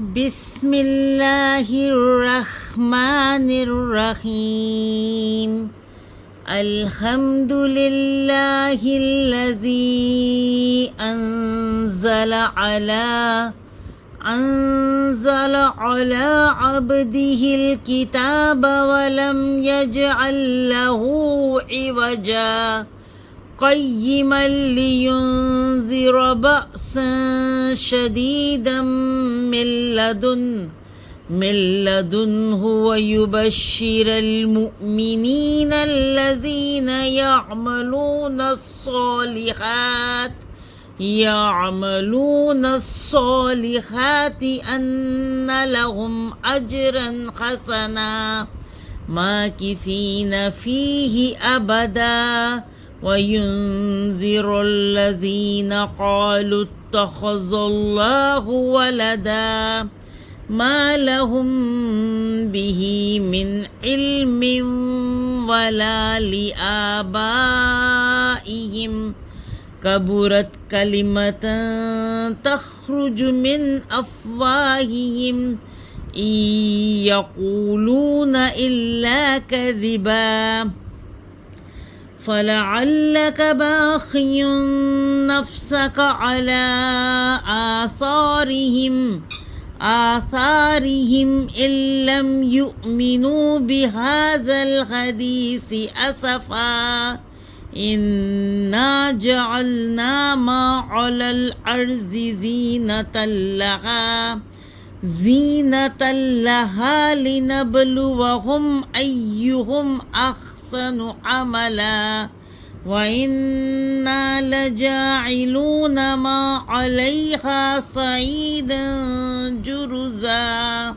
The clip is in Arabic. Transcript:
بسم الله الرحمن الرحيم الحمد لله الذي أنزل على عبده الكتاب ولم يجعل له عوجا قيما لينذر بأسا شديدا من لدنه ويبشر المؤمنين الذين يعملون الصالحات أن لهم أجرا حسنا ماكثين فيه أبدا وينذر الذين قالوا اتخذ الله ولدا ما لهم به من علم ولا لآبائهم كبرت كلمة تخرج من أفواههم إن يقولون إلا كذبا فلعلك باخع نفسك على آثارهم إن لم يؤمنوا بهذا الحديث أسفا إنا جعلنا ما على الأرض زينة لها لنبلوهم أيهم أحسن عملا وإنا لجاعلون ما عليها صعيدا جرزا